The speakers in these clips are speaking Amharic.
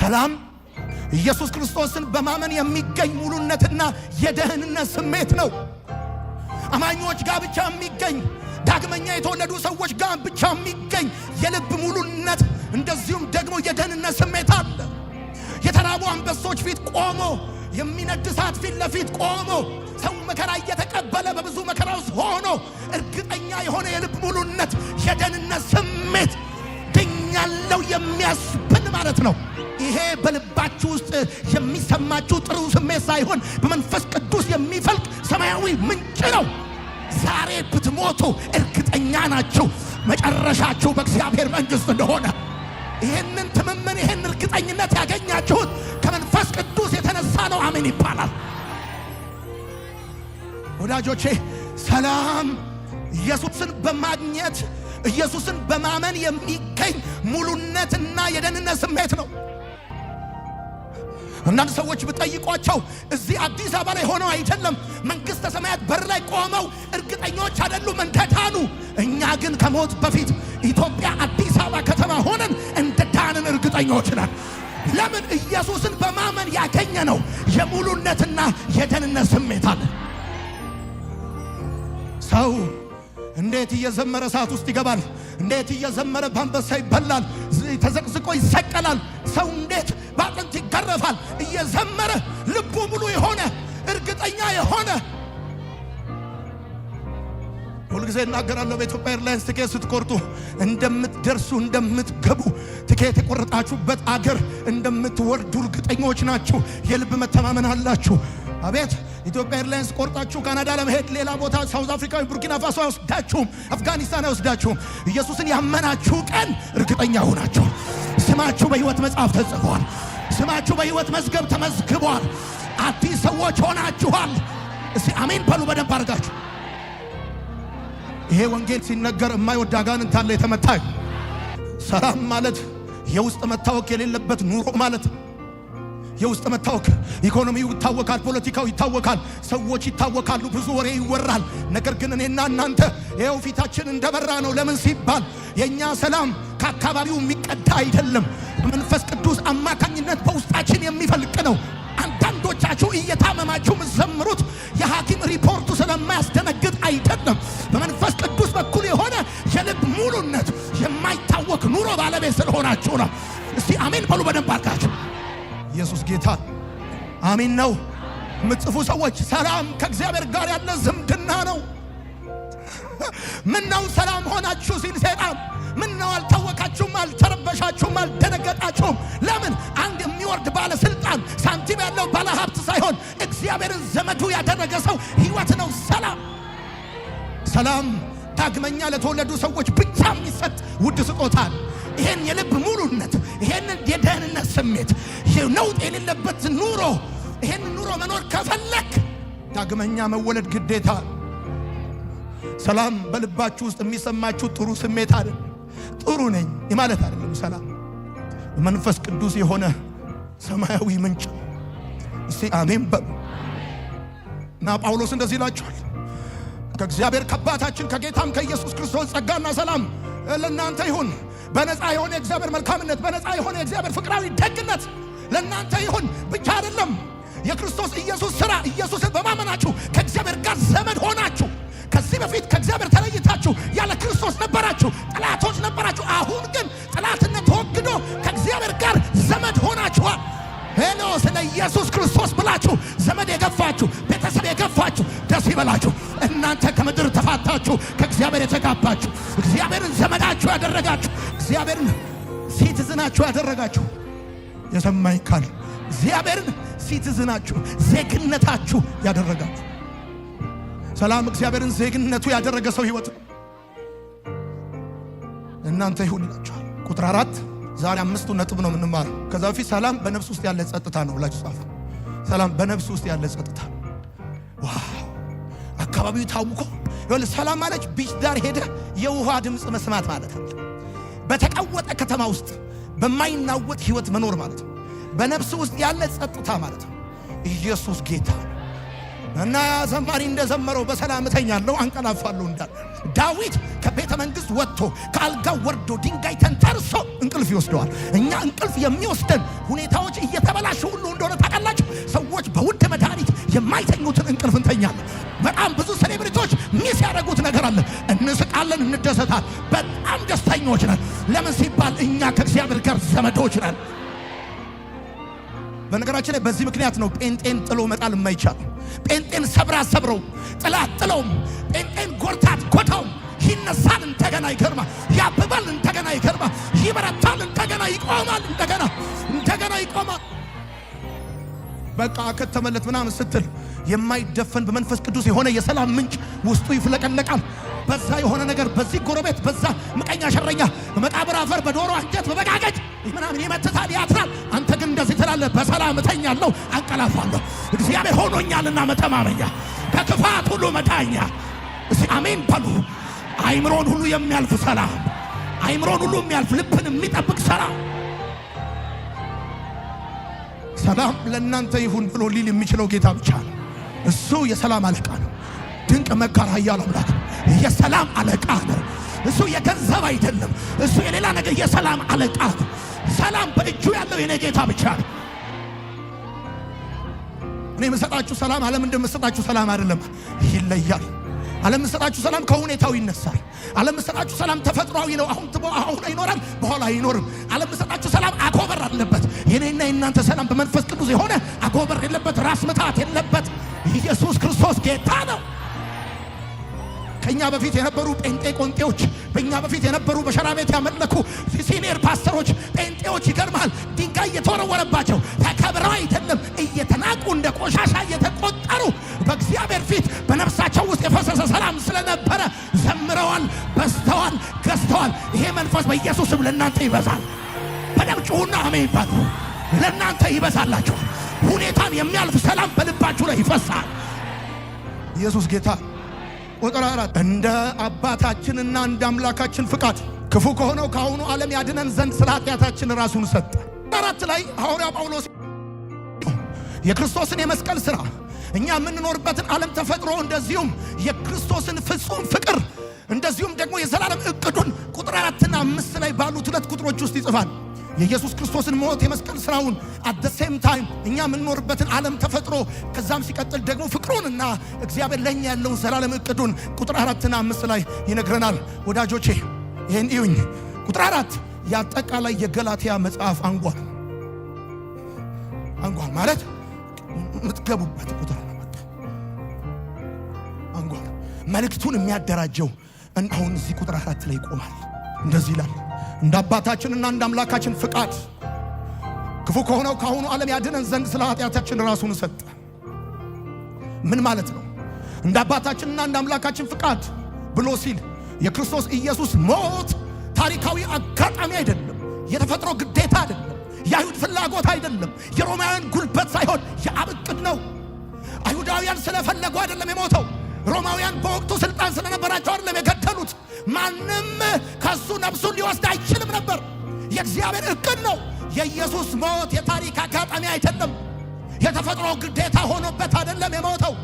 ሰላም ኢየሱስ ክርስቶስን በማመን የሚገኝ ሙሉነትና የደህንነት ስሜት ነው። አማኞች ጋር ብቻ የሚገኝ ዳግመኛ የተወለዱ ሰዎች ጋር ብቻ የሚገኝ የልብ ሙሉነት እንደዚሁም ደግሞ የደህንነት ስሜት አለ። የተራቡ አንበሶች ፊት ቆሞ የሚነድ እሳት ፊት ለፊት ቆሞ ሰው መከራ እየተቀበለ በብዙ መከራ ውስጥ ሆኖ እርግጠኛ የሆነ የልብ ሙሉነት የደህንነት ስሜት ድኛለው የሚያስብል ማለት ነው። ይሄ በልባችሁ ውስጥ የሚሰማችሁ ጥሩ ስሜት ሳይሆን በመንፈስ ቅዱስ የሚፈልቅ ሰማያዊ ምንጭ ነው። ዛሬ ብትሞቱ እርግጠኛ ናችሁ መጨረሻችሁ በእግዚአብሔር መንግሥት እንደሆነ። ይህንን ትምምን ይህን እርግጠኝነት ያገኛችሁት ከመንፈስ ቅዱስ የተነሳ ነው። አሜን ይባላል። ወዳጆቼ ሰላም ኢየሱስን በማግኘት ኢየሱስን በማመን የሚገኝ ሙሉነትና የደህንነት ስሜት ነው። አንዳንድ ሰዎች ብጠይቋቸው እዚህ አዲስ አበባ ላይ ሆነው አይደለም መንግሥተ ሰማያት በር ላይ ቆመው እርግጠኞች አይደሉም እንደዳኑ። እኛ ግን ከሞት በፊት ኢትዮጵያ አዲስ አበባ ከተማ ሆነን እንደዳንን እርግጠኞች ነን። ለምን? ኢየሱስን በማመን ያገኘነው የሙሉነትና የደህንነት ስሜት አለ። ሰው እንዴት እየዘመረ እሳት ውስጥ ይገባል? እንዴት እየዘመረ በአንበሳ ይበላል፣ ተዘቅዝቆ ይሰቀላል? ሰው እንዴት በአጥንት ይገረፋል? እየዘመረ ልቡ ሙሉ የሆነ እርግጠኛ የሆነ ሁልጊዜ እናገራለሁ። በኢትዮጵያ ኤርላይንስ ትኬት ስትቆርጡ እንደምትደርሱ እንደምትገቡ ትኬት የቆረጣችሁበት አገር እንደምትወርዱ እርግጠኞች ናችሁ። የልብ መተማመን አላችሁ። አቤት ኢትዮጵያ ኤርላይንስ ቆርጣችሁ ካናዳ ለመሄድ ሌላ ቦታ ሳውዝ አፍሪካ፣ ቡርኪና ፋሶ አይወስዳችሁም፣ አፍጋኒስታን አይወስዳችሁም። ኢየሱስን ያመናችሁ ቀን እርግጠኛ ሆናችሁ ስማችሁ በሕይወት መጽሐፍ ተጽፏል። ስማችሁ በሕይወት መዝገብ ተመዝግቧል። አዲስ ሰዎች ሆናችኋል። እስቲ አሜን በሉ በደንብ አድርጋችሁ። ይሄ ወንጌል ሲነገር የማይወድ አጋንንት አለ የተመታ። ሰላም ማለት የውስጥ መታወክ የሌለበት ኑሮ ማለት ነው። የውስጥ መታወክ ኢኮኖሚው ይታወካል፣ ፖለቲካው ይታወካል፣ ሰዎች ይታወካሉ፣ ብዙ ወሬ ይወራል። ነገር ግን እኔና እናንተ ይኸው ፊታችን እንደበራ ነው። ለምን ሲባል የኛ ሰላም ከአካባቢው የሚቀዳ አይደለም። በመንፈስ ቅዱስ አማካኝነት በውስጣችን የሚፈልቅ ነው። አንዳንዶቻችሁ እየታመማችሁ የምትዘምሩት የሐኪም ሪፖርቱ ስለማያስደነግጥ አይደለም። በመንፈስ ቅዱስ በኩል የሆነ የልብ ሙሉነት የማይታወክ ኑሮ ባለቤት ስለሆናችሁ ነው። እስቲ አሜን በሉ በደንብ አድርጋችሁ። ኢየሱስ ጌታ አሜን ነው። የምትጽፉ ሰዎች ሰላም ከእግዚአብሔር ጋር ያለ ዝምድና ነው። ምን ነው ሰላም ሆናችሁ ሲል ሰይጣን ምን ነው አልታወቃችሁም፣ አልተረበሻችሁም፣ አልደነገጣችሁም? ለምን? አንድ የሚወርድ ባለስልጣን ሳንቲም ያለው ባለ ሀብት ሳይሆን እግዚአብሔርን ዘመዱ ያደረገ ሰው ሕይወት ነው ሰላም። ሰላም ዳግመኛ ለተወለዱ ሰዎች ብቻ የሚሰጥ ውድ ስጦታ። ይሄን የልብ ሙሉነት፣ ይሄን የደህንነት ስሜት፣ ነውጥ የሌለበት ኑሮ፣ ይሄን ኑሮ መኖር ከፈለክ ዳግመኛ መወለድ ግዴታ። ሰላም በልባችሁ ውስጥ የሚሰማችሁ ጥሩ ስሜት አይደለም፣ ጥሩ ነኝ ማለት አይደለም። ሰላም መንፈስ ቅዱስ የሆነ ሰማያዊ ምንጭ። እስቲ አሜን በሉ። እና ጳውሎስ እንደዚህ ይላችኋል፣ ከእግዚአብሔር ከአባታችን ከጌታም ከኢየሱስ ክርስቶስ ጸጋና ሰላም ለእናንተ ይሁን። በነፃ የሆነ የእግዚአብሔር መልካምነት፣ በነፃ የሆነ የእግዚአብሔር ፍቅራዊ ደግነት ለእናንተ ይሁን። ብቻ አይደለም የክርስቶስ ኢየሱስ ሥራ፣ ኢየሱስን በማመናችሁ ከእግዚአብሔር ጋር ዘመድ ሆናችሁ። ከዚህ በፊት ከእግዚአብሔር ተለይታችሁ ያለ ክርስቶስ ነበራችሁ፣ ጠላቶች ነበራችሁ። አሁን ግን ጠላትነት ተወግዶ ከእግዚአብሔር ጋር ዘመድ ሆናችኋል። ሄሎ፣ ስለ ኢየሱስ ክርስቶስ ብላችሁ ዘመድ የገፋችሁ፣ ቤተሰብ የገፋችሁ ደስ ይበላችሁ። እናንተ ከምድር ተፋታችሁ ከእግዚአብሔር የተጋባችሁ፣ እግዚአብሔርን ዘመዳችሁ ያደረጋችሁ፣ እግዚአብሔርን ሲቲዝናችሁ ያደረጋችሁ። የሰማኝ ካል እግዚአብሔርን ሲቲዝናችሁ ዜግነታችሁ ያደረጋችሁ። ሰላም እግዚአብሔርን ዜግነቱ ያደረገ ሰው ሕይወት እናንተ ይሁን ይላችኋል። ቁጥር 4 ዛሬ 5 ነጥብ ነው የምንማረው። ከዛ በፊት ሰላም በነፍስ ውስጥ ያለ ጸጥታ ነው ብላችሁ ጻፉ። ሰላም በነፍስ ውስጥ ያለ ጸጥታ። ዋው! አካባቢው ታውቆ ይኸውልህ፣ ሰላም ማለት ቢች ዳር ሄደ የውሃ ድምፅ መስማት ማለት ነው። በተቀወጠ ከተማ ውስጥ በማይናወጥ ሕይወት መኖር ማለት ነው። በነፍስ ውስጥ ያለ ጸጥታ ማለት ነው። ኢየሱስ ጌታ። እና ዘማሪ እንደዘመረው በሰላም እተኛለሁ አንቀላፋለሁ እንዳለ ዳዊት ከቤተ መንግስት ወጥቶ ከአልጋው ወርዶ ድንጋይ ተንተርሶ እንቅልፍ ይወስደዋል። እኛ እንቅልፍ የሚወስደን ሁኔታዎች እየተበላሹ ሁሉ እንደሆነ ታውቃላችሁ። ሰዎች በውድ መድኃኒት የማይተኙትን እንቅልፍ እንተኛለን። በጣም ብዙ ሴሌብሪቲዎች ሚስ ያደረጉት ነገር አለ። እንስቃለን፣ እንደሰታል፣ በጣም ደስተኞች ነን። ለምን ሲባል እኛ ከእግዚአብሔር ጋር ዘመዶች ነን። በነገራችን ላይ በዚህ ምክንያት ነው ጴንጤን ጥሎ መጣል የማይቻል። ጴንጤን ሰብረው ጥላት ጥለውም ጴንጤን ጎርታት ጎታው ይነሳል፣ እንደገና ይገርማል፣ ያብባል፣ እንደገና ይገርማል፣ ይበረታል፣ እንደገና ይቆማል፣ እንደገና ይቆማል። በቃ ከተመለት ምናምን ስትል የማይደፈን በመንፈስ ቅዱስ የሆነ የሰላም ምንጭ ውስጡ ይፍለቀለቃል። በዛ የሆነ ነገር በዚህ ጎረቤት በዛ ምቀኛ ሸረኛ በመቃብር አፈር በዶሮ አንጀት በበጋገጭ ምናምን ይመትታል፣ ያትራል። አንተ ግን እንደዚህ ትላለህ፣ በሰላም እተኛለሁ አንቀላፋለሁ፣ እግዚአብሔር ሆኖኛልና መተማመኛ፣ ከክፋት ሁሉ መዳኛ። እስቲ አሜን በሉ። አይምሮን ሁሉ የሚያልፍ ሰላም፣ አይምሮን ሁሉ የሚያልፍ ልብን የሚጠብቅ ሰላም። ሰላም ለእናንተ ይሁን ብሎ ሊል የሚችለው ጌታ ብቻ ነው። እሱ የሰላም አለቃ ነው። ድንቅ መካር ኃያል አምላክ የሰላም አለቃ ነው። እሱ የገንዘብ አይደለም፣ እሱ የሌላ ነገር የሰላም አለቃ ነው። ሰላም በእጁ ያለው የኔ ጌታ ብቻ ነው። እኔ የምሰጣችሁ ሰላም ዓለም እንደምሰጣችሁ ሰላም አይደለም፣ ይለያል። ዓለም የምሰጣችሁ ሰላም ከሁኔታው ይነሳል። ዓለም የምሰጣችሁ ሰላም ተፈጥሯዊ ነው። አሁን ይኖራል፣ በኋላ አይኖርም። ዓለም የምሰጣችሁ ሰላም አጎበር አለበት። የኔና የእናንተ ሰላም በመንፈስ ቅዱስ የሆነ አጎበር የለበት፣ ራስ ምታት የለበት። ኢየሱስ ክርስቶስ ጌታ ነው። ከኛ በፊት የነበሩ ጴንጤ ቆንጤዎች፣ በእኛ በፊት የነበሩ በሸራ ቤት ያመለኩ ሲኒየር ፓስተሮች ጴንጤዎች ይገርማል፣ ድንጋይ እየተወረወረባቸው ተከብረው አይደለም እየተናቁ እንደ ቆሻሻ እየተቆጠሩ በእግዚአብሔር ፊት በነፍሳቸው ውስጥ የፈሰሰ ሰላም ስለነበረ ዘምረዋል፣ በስተዋል፣ ገዝተዋል። ይሄ መንፈስ በኢየሱስም ለእናንተ ይበዛል። በደም ጩሁና አሜን ይባሉ። ለእናንተ ይበዛላችኋል። ሁኔታን የሚያልፍ ሰላም በልባችሁ ላይ ይፈሳል። ኢየሱስ ጌታ። ቁጥር 4 እንደ አባታችንና እንደ አምላካችን ፍቃድ ክፉ ከሆነው ከአሁኑ ዓለም ያድነን ዘንድ ስለ ኃጢአታችን ራሱን ሰጠ። 4 ላይ ሐዋርያ ጳውሎስ የክርስቶስን የመስቀል ሥራ እኛ የምንኖርበትን ዓለም ተፈጥሮ እንደዚሁም የክርስቶስን ፍጹም ፍቅር እንደዚሁም ደግሞ የዘላለም ዕቅዱን ቁጥር 4 እና 5 ላይ ባሉት 2 ቁጥሮች ውስጥ ይጽፋል። የኢየሱስ ክርስቶስን ሞት የመስቀል ሥራውን at the same time እኛ የምንኖርበትን ዓለም ተፈጥሮ ከዛም ሲቀጥል ደግሞ ፍቅሩንና እግዚአብሔር ለኛ ያለውን ዘላለም ዕቅዱን ቁጥር 4 እና 5 ላይ ይነግረናል። ወዳጆቼ ይሄን እዩኝ። ቁጥር 4 ያጠቃላይ የገላትያ መጽሐፍ አንጓል ማለት የምትገቡበት ቁጥር ነው። አንጓል መልእክቱን የሚያደራጀው አሁን እዚህ ቁጥር 4 ላይ ይቆማል። እንደዚህ ይላል፣ እንደ አባታችንና እንደ አምላካችን ፍቃድ ክፉ ከሆነው ከአሁኑ ዓለም ያድነን ዘንድ ስለ ኃጢአታችን ራሱን ሰጠ። ምን ማለት ነው? እንደ አባታችንና እንደ አምላካችን ፍቃድ ብሎ ሲል የክርስቶስ ኢየሱስ ሞት ታሪካዊ አጋጣሚ አይደለም፣ የተፈጥሮ ግዴታ አይደለም፣ የአይሁድ ፍላጎት አይደለም፣ የሮማውያን ጉልበት ሳይሆን የአብ ዕቅድ ነው። አይሁዳውያን ስለፈለጉ አይደለም የሞተው። ሮማውያን በወቅቱ ስልጣን ስለነበራቸው አይደለም የገደሉት። ማንም ከሱ ነፍሱን ሊወስድ አይችልም ነበር። የእግዚአብሔር ዕቅድ ነው። የኢየሱስ ሞት የታሪክ አጋጣሚ አይደለም፣ የተፈጥሮ ግዴታ ሆኖበት አይደለም የሞተው።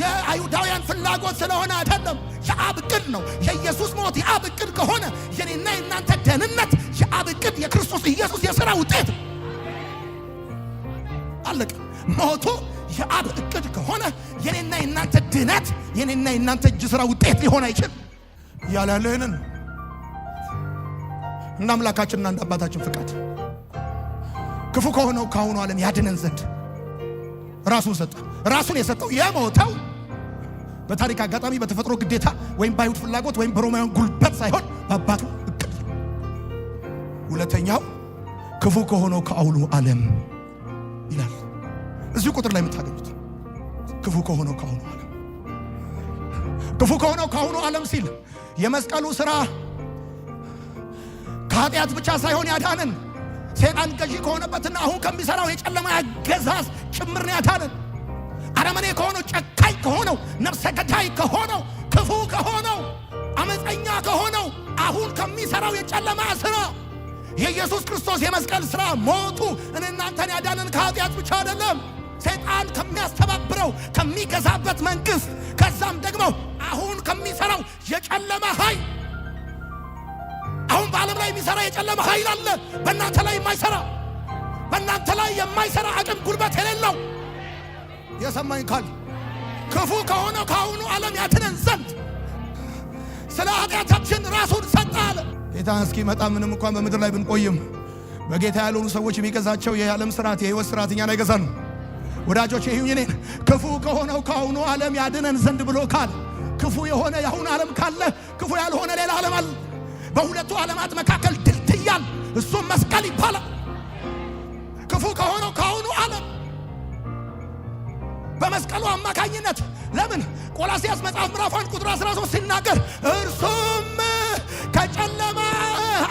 የአይሁዳውያን ፍላጎት ስለሆነ አይደለም፣ የአብ ዕቅድ ነው። የኢየሱስ ሞት የአብ ዕቅድ ከሆነ የኔና የእናንተ ደህንነት የአብ ዕቅድ የክርስቶስ ኢየሱስ የሥራ ውጤት አለቀ። ሞቱ የአብ ዕቅድ ከሆነ የኔና የእናንተ ድነት የኔና የእናንተ እጅ ሥራ ውጤት ሊሆን አይችል። ያላለንን እንደ አምላካችንና እንደ አባታችን ፍቃድ ክፉ ከሆነው ከአሁኑ ዓለም ያድነን ዘንድ ራሱን ሰጠ። ራሱን የሰጠው የሞተው በታሪክ አጋጣሚ በተፈጥሮ ግዴታ ወይም በአይሁድ ፍላጎት ወይም በሮማውያን ጉልበት ሳይሆን በአባቱ ዕቅድ። ሁለተኛው ክፉ ከሆነው ከአሁኑ ዓለም ይላል። እዚሁ ቁጥር ላይ የምታገኙት ክፉ ከሆነው ከአሁኑ ዓለም። ክፉ ከሆነው ከአሁኑ ዓለም ሲል የመስቀሉ ሥራ ከኃጢአት ብቻ ሳይሆን ያዳነን ሰይጣን ገዢ ከሆነበትና አሁን ከሚሰራው የጨለማ አገዛዝ ጭምር ነው ያዳነን። አረመኔ ከሆነው፣ ጨካኝ ከሆነው፣ ነፍሰ ገዳይ ከሆነው፣ ክፉ ከሆነው፣ አመፀኛ ከሆነው አሁን ከሚሰራው የጨለማ ሥራ የኢየሱስ ክርስቶስ የመስቀል ሥራ ሞቱ እናንተን ያዳነን ከኃጢአት ብቻ አይደለም። ሰይጣን ከሚያስተባብረው ከሚገዛበት መንግስት ከዛም ደግሞ አሁን ከሚሰራው የጨለማ ኃይል አሁን በዓለም ላይ የሚሰራ የጨለማ ኃይል አለ። በእናንተ ላይ የማይሰራ በእናንተ ላይ የማይሰራ አቅም ጉልበት የሌለው የሰማኝ ካል ክፉ ከሆነ ከአሁኑ ዓለም ያድነን ዘንድ ስለ ኃጢአታችን ራሱን ሰጠ አለ። ጌታ እስኪመጣ ምንም እንኳን በምድር ላይ ብንቆይም በጌታ ያልሆኑ ሰዎች የሚገዛቸው የዓለም ስርዓት የህይወት ስርዓት እኛን አይገዛንም። ወዳጆች ይሁን እኔን ክፉ ከሆነው ከአሁኑ ዓለም ያድነን ዘንድ ብሎ ካል ክፉ የሆነ የአሁኑ ዓለም ካለ ክፉ ያልሆነ ሌላ ዓለም አለ። በሁለቱ ዓለማት መካከል ድልድያል፣ እሱም መስቀል ይባላል። ክፉ ከሆነው ከአሁኑ ዓለም በመስቀሉ አማካኝነት ለምን ቆላስይስ መጽሐፍ ምዕራፍ 1 ቁጥር 13 ሲናገር እርሱም ከጨለማ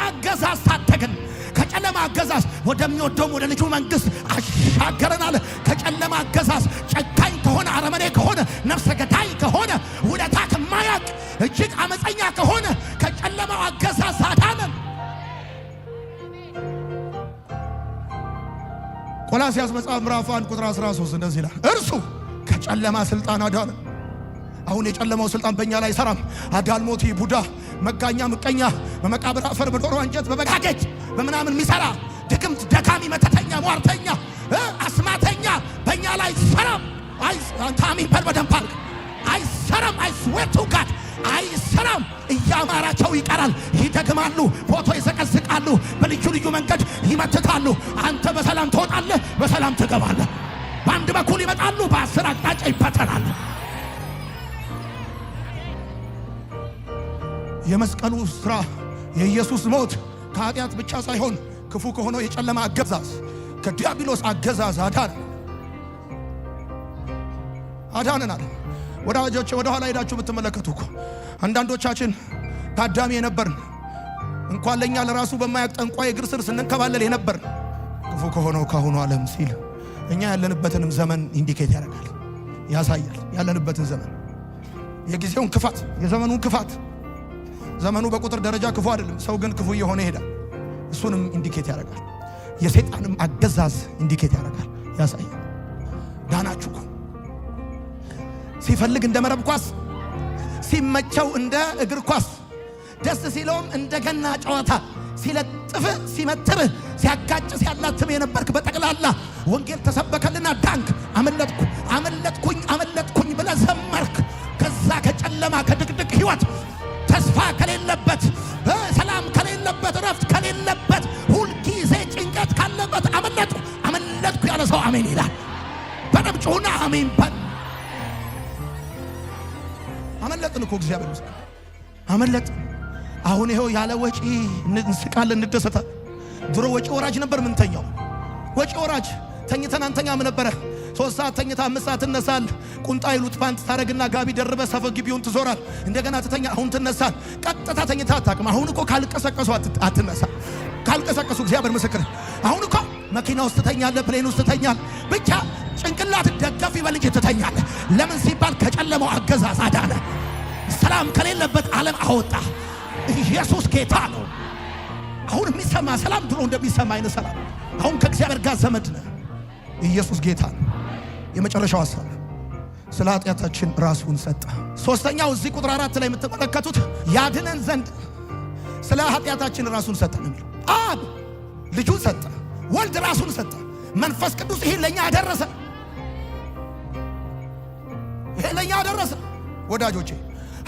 አገዛዝ ታደገን፣ ከጨለማ አገዛዝ ወደሚወደው ወደ ልጁ መንግስት አሻገረን አለ። ከጨለማ አገዛዝ ጨካኝ ከሆነ አረመኔ ከሆነ ነፍሰ ገዳይ ከሆነ ውለታ ከማያቅ እጅግ አመፀኛ ከሆነ ከጨለማው አገዛዝ አዳነን። ቆላስይስ መጽሐፍ ምዕራፍ 1 ቁጥር 13 እንደዚህ ይላል፣ እርሱ ከጨለማ ስልጣን አዳነን። አሁን የጨለማው ስልጣን በእኛ ላይ አይሰራም። አዳልሞቲ ቡዳ፣ መጋኛ፣ ምቀኛ፣ በመቃብር አፈር፣ በዶሮ አንጀት፣ በበጋጌጅ በምናምን የሚሰራ ድግምት፣ ደካሚ፣ መተተኛ፣ ሟርተኛ፣ አስማተኛ በእኛ ላይ አይሰራም። ታሚን በደንብ አድርግ። አይሰራም። አይስዌቱ ጋድ አይሰራም። እያማራቸው ይቀራል። ይደግማሉ፣ ፎቶ ይዘቀዝቃሉ፣ በልዩ ልዩ መንገድ ይመትታሉ። አንተ በሰላም ትወጣለህ፣ በሰላም ትገባለህ። በአንድ በኩል ይመጣሉ፣ በ10 አቅጣጫ ይበተናሉ። የመስቀሉ ስራ የኢየሱስ ሞት ከኃጢአት ብቻ ሳይሆን ክፉ ከሆነው የጨለማ አገዛዝ ከዲያብሎስ አገዛዝ አዳነናል። ወዳጆቼ ወደ ኋላ ሄዳችሁ ብትመለከቱ እኮ አንዳንዶቻችን ታዳሚ የነበርን እንኳን ለኛ ለራሱ በማያውቅ ጠንቋይ እግር ስር ስንንከባለል የነበርን ክፉ ከሆነው ካሁኑ ዓለም ሲል እኛ ያለንበትንም ዘመን ኢንዲኬት ያደርጋል፣ ያሳያል። ያለንበትን ዘመን የጊዜውን ክፋት፣ የዘመኑን ክፋት። ዘመኑ በቁጥር ደረጃ ክፉ አይደለም፣ ሰው ግን ክፉ እየሆነ ይሄዳል። እሱንም ኢንዲኬት ያደርጋል። የሰይጣንም አገዛዝ ኢንዲኬት ያደርጋል፣ ያሳያል። ዳናችሁ እኮ ሲፈልግ እንደ መረብ ኳስ፣ ሲመቸው እንደ እግር ኳስ፣ ደስ ሲለውም እንደ ገና ጨዋታ ሲለጥፍ ሲመትር ሲያጋጭ ሲያላትም የነበርክ በጠቅላላ ወንጌል ተሰበከልና ዳንክ። አመለጥኩኝ ብለህ ዘመርክ። ከዛ ከጨለማ ከድቅድቅ ህይወት ተስፋ ከሌለበት ሰላም ከሌለበት ረፍት ከሌለበት ሁልጊዜ ጭንቀት ካለበት አመለጥኩ ያለ ሰው አሜን ይላል። በደም ጩኹና አሜን በል። አመለጥን እኮ እግዚአብሔር ይመስገን አመለጥን። አሁን ይኸው ያለ ወጪ እንስቃለን፣ እንደሰታለን። ድሮ ወጪ ወራጅ ነበር ምንተኛው። ወጪ ወራጅ ተኝተን አንተኛም ነበረ። 3 ሰዓት ተኝታ 5 ሰዓት ትነሳል። ቁንጣ ይሉት ፓንት ታረግና ጋቢ ደርበ ሰፈ ግቢውን ትዞራል። እንደገና ትተኛ። አሁን ትነሳል። ቀጥታ ተኝታ አታውቅም። አሁን እኮ ካልቀሰቀሱ አትነሳ። ካልቀሰቀሱ እግዚአብሔር ምስክር። አሁን እኮ መኪና ውስጥ ትተኛለህ፣ ፕሌን ውስጥ ትተኛለህ። ብቻ ጭንቅላት ደገፍ ይበል እንጂ ትተኛለህ። ለምን ሲባል ከጨለማው አገዛዝ አዳነ። ሰላም ከሌለበት ዓለም አወጣ። ኢየሱስ ጌታ ነው። አሁን የሚሰማ ሰላም ድሮ እንደሚሰማ አይነት ሰላም። አሁን ከእግዚአብሔር ጋር ዘመድ ነህ። ኢየሱስ ጌታ ነው። የመጨረሻው ሐሳብ ስለ ኃጢአታችን ራሱን ሰጠ። ሶስተኛው እዚህ ቁጥር 4 ላይ የምትመለከቱት ያድነን ዘንድ ስለ ኃጢአታችን ራሱን ሰጠ ነው የሚለው። አብ ልጁን ሰጠ፣ ወልድ ራሱን ሰጠ፣ መንፈስ ቅዱስ ይሄን ለኛ ያደረሰ። ይሄን ለኛ ያደረሰ ወዳጆቼ፣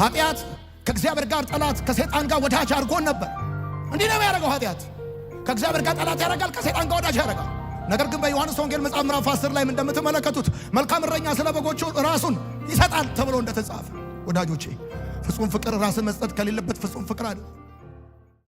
ኃጢአት ከእግዚአብሔር ጋር ጠላት፣ ከሰይጣን ጋር ወዳጅ አድርጎን ነበር። እንዲህ ነው ያደረገው። ኃጢአት ከእግዚአብሔር ጋር ጠላት ያደርጋል፣ ከሰይጣን ጋር ወዳጅ ያደርጋል። ነገር ግን በዮሐንስ ወንጌል መጽሐፍ ምዕራፍ 10 ላይ እንደምትመለከቱት መልካም እረኛ ስለ በጎቹ ራሱን ይሰጣል ተብሎ እንደተጻፈ፣ ወዳጆቼ ፍጹም ፍቅር ራስን መስጠት ከሌለበት ፍጹም ፍቅር አይደለም።